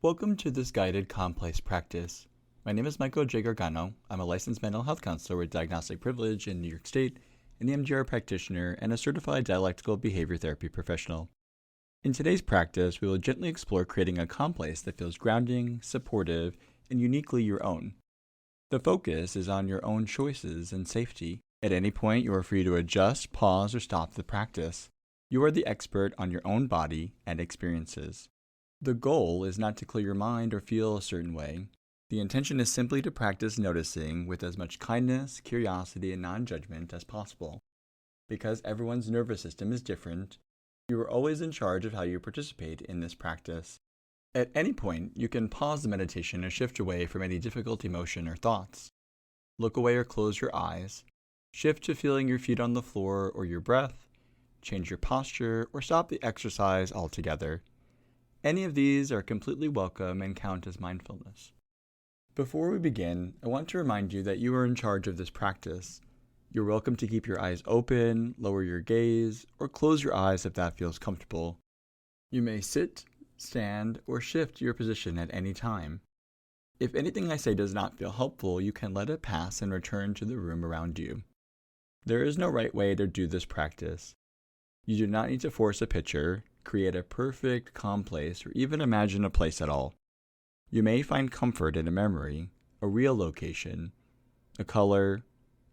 Welcome to this guided complex practice. My name is Michael J. Gargano. I'm a licensed mental health counselor with diagnostic privilege in New York State, an EMDR practitioner, and a certified dialectical behavior therapy professional. In today's practice, we will gently explore creating a complex that feels grounding, supportive, and uniquely your own. The focus is on your own choices and safety. At any point, you are free to adjust, pause, or stop the practice. You are the expert on your own body and experiences. The goal is not to clear your mind or feel a certain way. The intention is simply to practice noticing with as much kindness, curiosity, and non-judgment as possible. Because everyone's nervous system is different, you are always in charge of how you participate in this practice. At any point, you can pause the meditation or shift away from any difficult emotion or thoughts. Look away or close your eyes. Shift to feeling your feet on the floor or your breath. Change your posture or stop the exercise altogether. Any of these are completely welcome and count as mindfulness. Before we begin, I want to remind you that you are in charge of this practice. You're welcome to keep your eyes open, lower your gaze, or close your eyes if that feels comfortable. You may sit, stand, or shift your position at any time. If anything I say does not feel helpful, you can let it pass and return to the room around you. There is no right way to do this practice. You do not need to force a picture, create a perfect, calm place, or even imagine a place at all. You may find comfort in a memory, a real location, a color,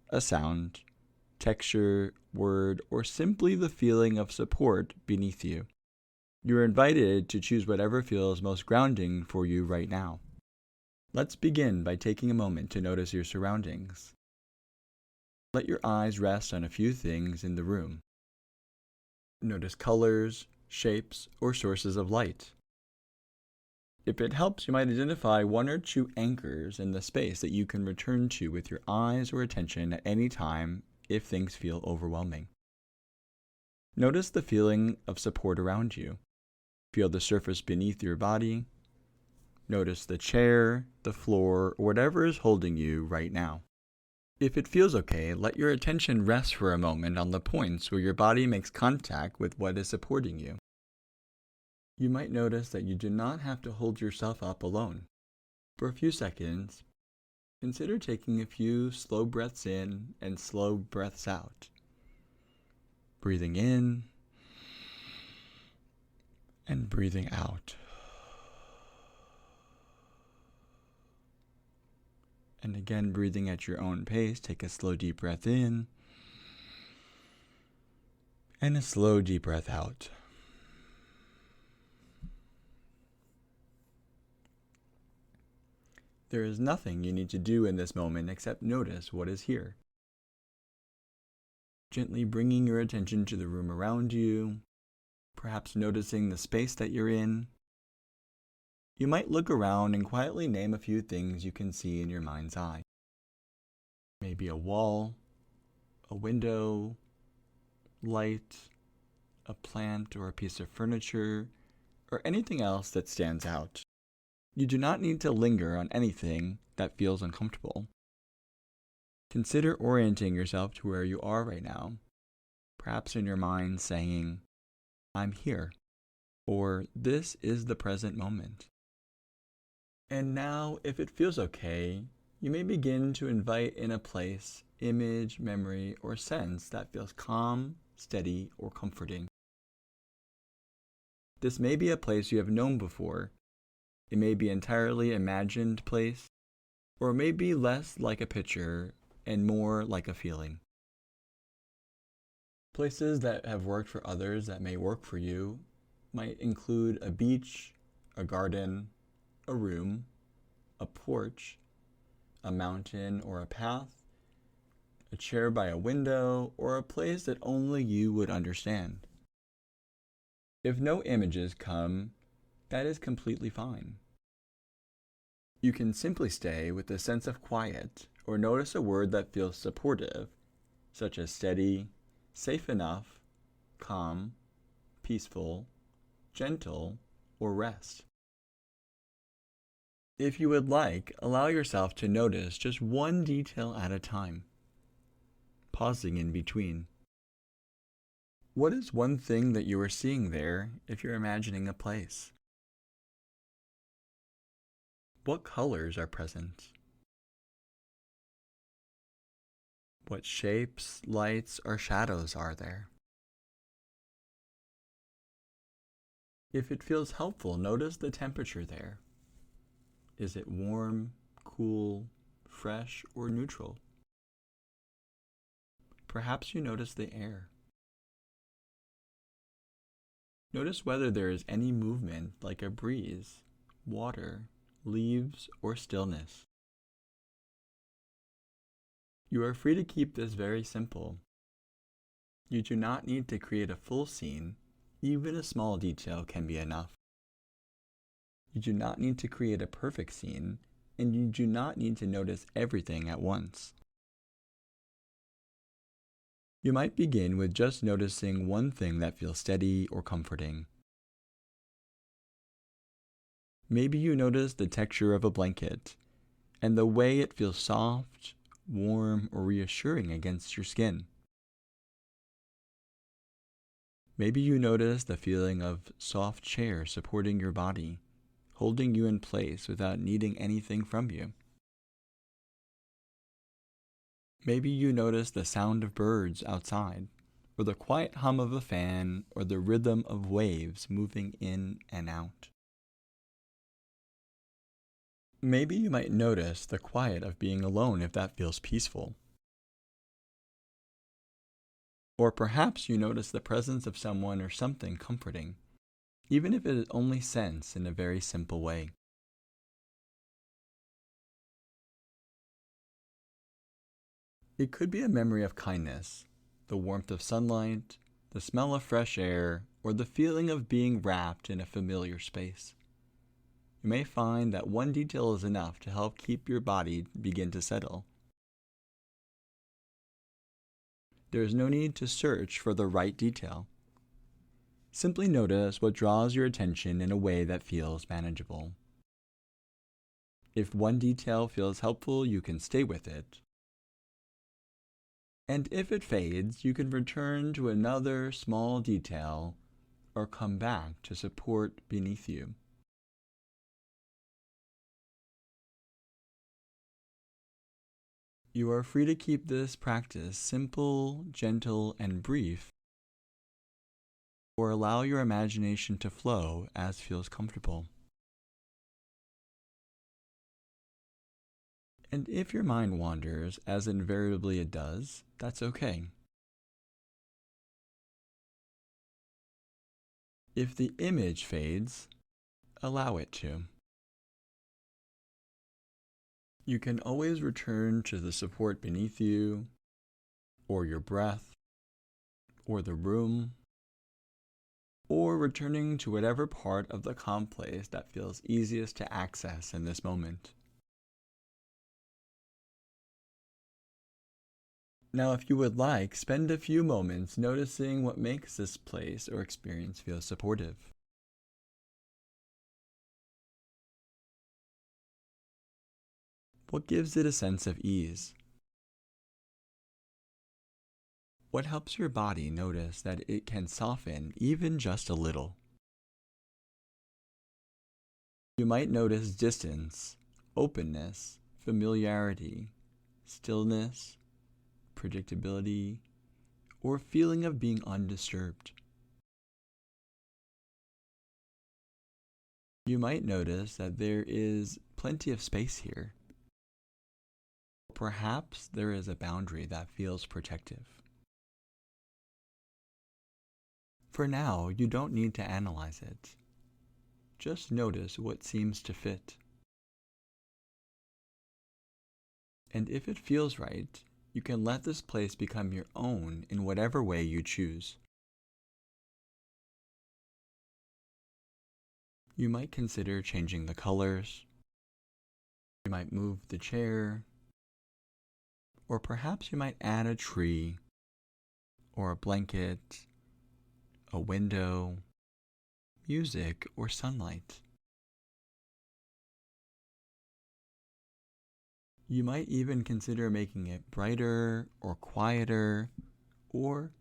a sound, texture, word, or simply the feeling of support beneath you. You are invited to choose whatever feels most grounding for you right now. Let's begin by taking a moment to notice your surroundings. Let your eyes rest on a few things in the room. Notice colors, shapes, or sources of light. If it helps, you might identify one or two anchors in the space that you can return to with your eyes or attention at any time if things feel overwhelming. Notice the feeling of support around you. Feel the surface beneath your body. Notice the chair, the floor, or whatever is holding you right now. If it feels okay, let your attention rest for a moment on the points where your body makes contact with what is supporting you. You might notice that you do not have to hold yourself up alone. For a few seconds, consider taking a few slow breaths in and slow breaths out. Breathing in and breathing out. And again, breathing at your own pace. Take a slow deep breath in and a slow deep breath out. There is nothing you need to do in this moment except notice what is here. Gently bringing your attention to the room around you, perhaps noticing the space that you're in. You might look around and quietly name a few things you can see in your mind's eye. Maybe a wall, a window, light, a plant or a piece of furniture, or anything else that stands out. You do not need to linger on anything that feels uncomfortable. Consider orienting yourself to where you are right now, perhaps in your mind saying, "I'm here," or "This is the present moment." And now, if it feels okay, you may begin to invite in a place, image, memory, or sense that feels calm, steady, or comforting. This may be a place you have known before. It may be an entirely imagined place, or it may be less like a picture and more like a feeling. Places that have worked for others that may work for you might include a beach, a garden, a room, a porch, a mountain or a path, a chair by a window, or a place that only you would understand. If no images come, that is completely fine. You can simply stay with a sense of quiet or notice a word that feels supportive, such as steady, safe enough, calm, peaceful, gentle, or rest. If you would like, allow yourself to notice just one detail at a time, pausing in between. What is one thing that you are seeing there if you're imagining a place? What colors are present? What shapes, lights, or shadows are there? If it feels helpful, notice the temperature there. Is it warm, cool, fresh, or neutral? Perhaps you notice the air. Notice whether there is any movement like a breeze, water, leaves, or stillness. You are free to keep this very simple. You do not need to create a full scene. Even a small detail can be enough. You do not need to create a perfect scene, and you do not need to notice everything at once. You might begin with just noticing one thing that feels steady or comforting. Maybe you notice the texture of a blanket and the way it feels soft, warm, or reassuring against your skin. Maybe you notice the feeling of soft chair supporting your body, holding you in place without needing anything from you. Maybe you notice the sound of birds outside, or the quiet hum of a fan, or the rhythm of waves moving in and out. Maybe you might notice the quiet of being alone if that feels peaceful. Or perhaps you notice the presence of someone or something comforting, even if it is only sense in a very simple way. It could be a memory of kindness, the warmth of sunlight, the smell of fresh air, or the feeling of being wrapped in a familiar space. You may find that one detail is enough to help keep your body begin to settle. There is no need to search for the right detail. Simply notice what draws your attention in a way that feels manageable. If one detail feels helpful, you can stay with it. And if it fades, you can return to another small detail or come back to support beneath you. You are free to keep this practice simple, gentle, and brief, or allow your imagination to flow as feels comfortable. And if your mind wanders, as invariably it does, that's okay. If the image fades, allow it to. You can always return to the support beneath you, or your breath, or the room, or returning to whatever part of the calm place that feels easiest to access in this moment. Now, if you would like, spend a few moments noticing what makes this place or experience feel supportive. What gives it a sense of ease? What helps your body notice that it can soften even just a little? You might notice distance, openness, familiarity, stillness, predictability, or feeling of being undisturbed. You might notice that there is plenty of space here. Perhaps there is a boundary that feels protective. For now, you don't need to analyze it. Just notice what seems to fit. And if it feels right, you can let this place become your own in whatever way you choose. You might consider changing the colors. You might move the chair. Or perhaps you might add a tree, or a blanket, a window, music, or sunlight. You might even consider making it brighter or quieter, or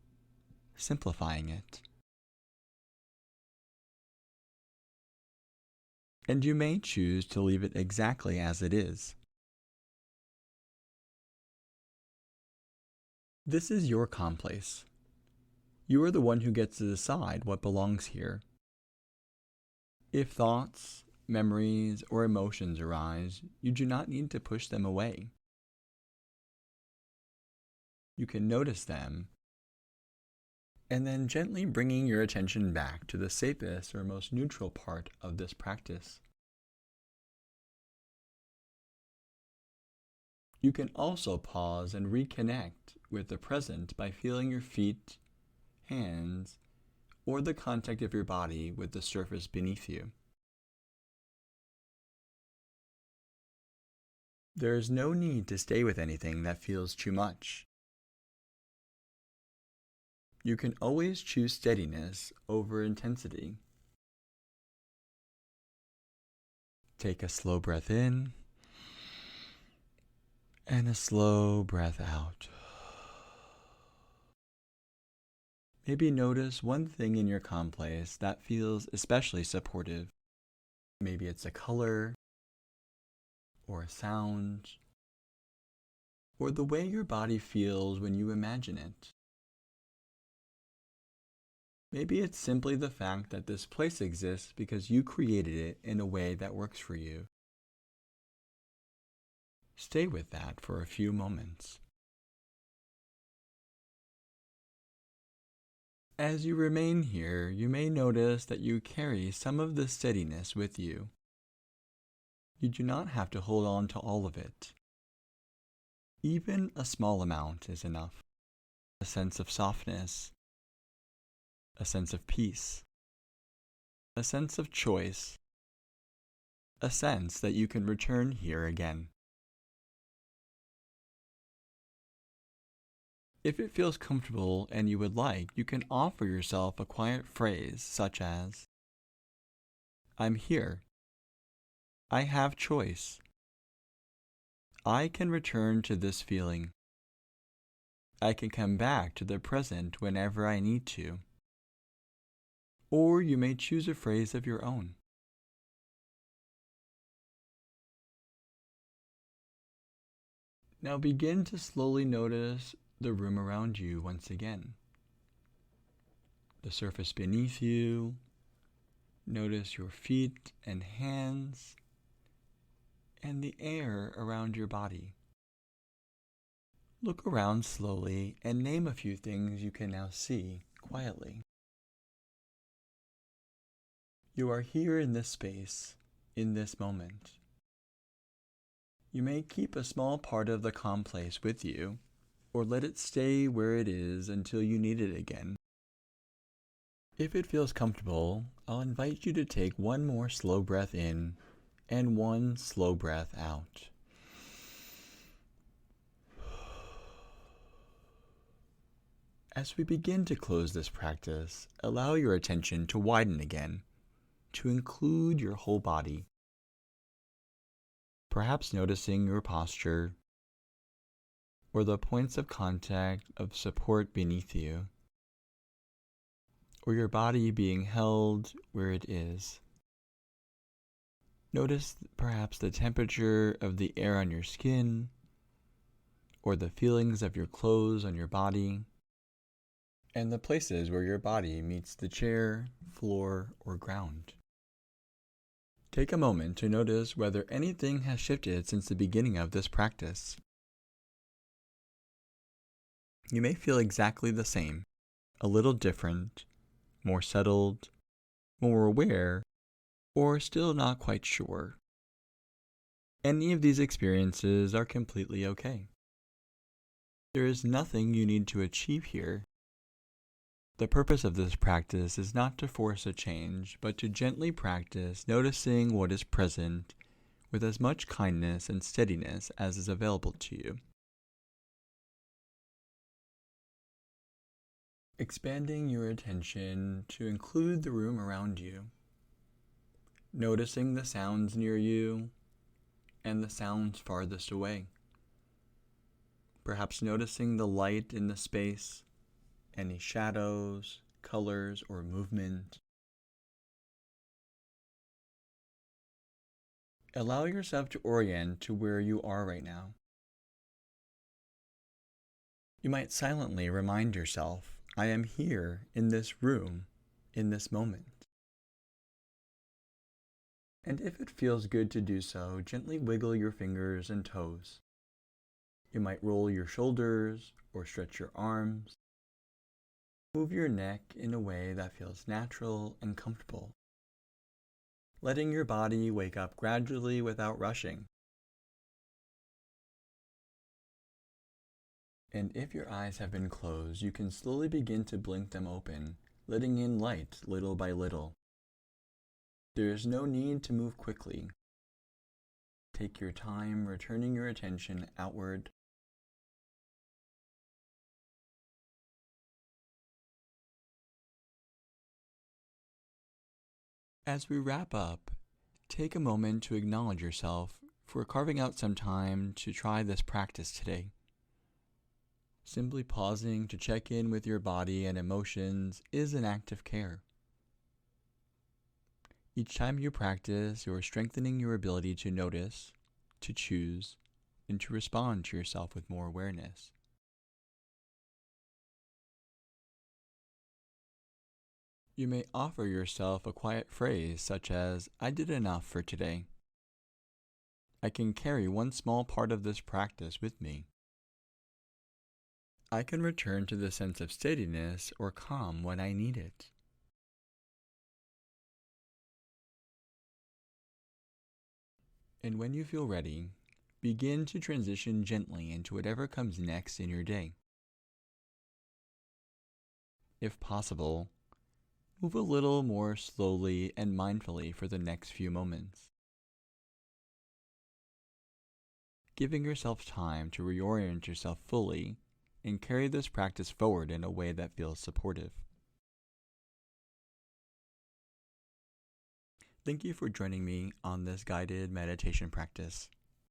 simplifying it. and you may choose to leave it exactly as it is. This is your calm place. You are the one who gets to decide what belongs here. If thoughts, memories, or emotions arise, you do not need to push them away. You can notice them, and then gently bringing your attention back to the safest or most neutral part of this practice. You can also pause and reconnect with the present by feeling your feet, hands, or the contact of your body with the surface beneath you. There is no need to stay with anything that feels too much. You can always choose steadiness over intensity. Take a slow breath in and a slow breath out. Maybe notice one thing in your calm place that feels especially supportive. Maybe it's a color, or a sound, or the way your body feels when you imagine it. Maybe it's simply the fact that this place exists because you created it in a way that works for you. Stay with that for a few moments. As you remain here, you may notice that you carry some of the steadiness with you. You do not have to hold on to all of it. Even a small amount is enough. A sense of softness, a sense of peace, a sense of choice, a sense that you can return here again. If it feels comfortable and you would like, you can offer yourself a quiet phrase such as, "I'm here. I have choice. I can return to this feeling. I can come back to the present whenever I need to." Or you may choose a phrase of your own. Now begin to slowly notice the room around you once again. The surface beneath you. Notice your feet and hands, and the air around your body. Look around slowly and name a few things you can now see quietly. You are here in this space, in this moment. You may keep a small part of the calm place with you, or let it stay where it is until you need it again. If it feels comfortable, I'll invite you to take one more slow breath in and one slow breath out. As we begin to close this practice, allow your attention to widen again, to include your whole body. Perhaps noticing your posture, or the points of contact of support beneath you, or your body being held where it is. Notice perhaps the temperature of the air on your skin, or the feelings of your clothes on your body, and the places where your body meets the chair, floor, or ground. Take a moment to notice whether anything has shifted since the beginning of this practice. You may feel exactly the same, a little different, more settled, more aware, or still not quite sure. Any of these experiences are completely okay. There is nothing you need to achieve here. The purpose of this practice is not to force a change, but to gently practice noticing what is present with as much kindness and steadiness as is available to you. Expanding your attention to include the room around you, noticing the sounds near you and the sounds farthest away. Perhaps noticing the light in the space, any shadows, colors, or movement. Allow yourself to orient to where you are right now. You might silently remind yourself, I am here in this room, in this moment. And if it feels good to do so, gently wiggle your fingers and toes. You might roll your shoulders or stretch your arms. Move your neck in a way that feels natural and comfortable, letting your body wake up gradually without rushing. And if your eyes have been closed, you can slowly begin to blink them open, letting in light little by little. There is no need to move quickly. Take your time, returning your attention outward. As we wrap up, take a moment to acknowledge yourself for carving out some time to try this practice today. Simply pausing to check in with your body and emotions is an act of care. Each time you practice, you are strengthening your ability to notice, to choose, and to respond to yourself with more awareness. You may offer yourself a quiet phrase such as, I did enough for today. I can carry one small part of this practice with me. I can return to the sense of steadiness or calm when I need it. And when you feel ready, begin to transition gently into whatever comes next in your day. If possible, move a little more slowly and mindfully for the next few moments, giving yourself time to reorient yourself fully and carry this practice forward in a way that feels supportive. Thank you for joining me on this guided meditation practice.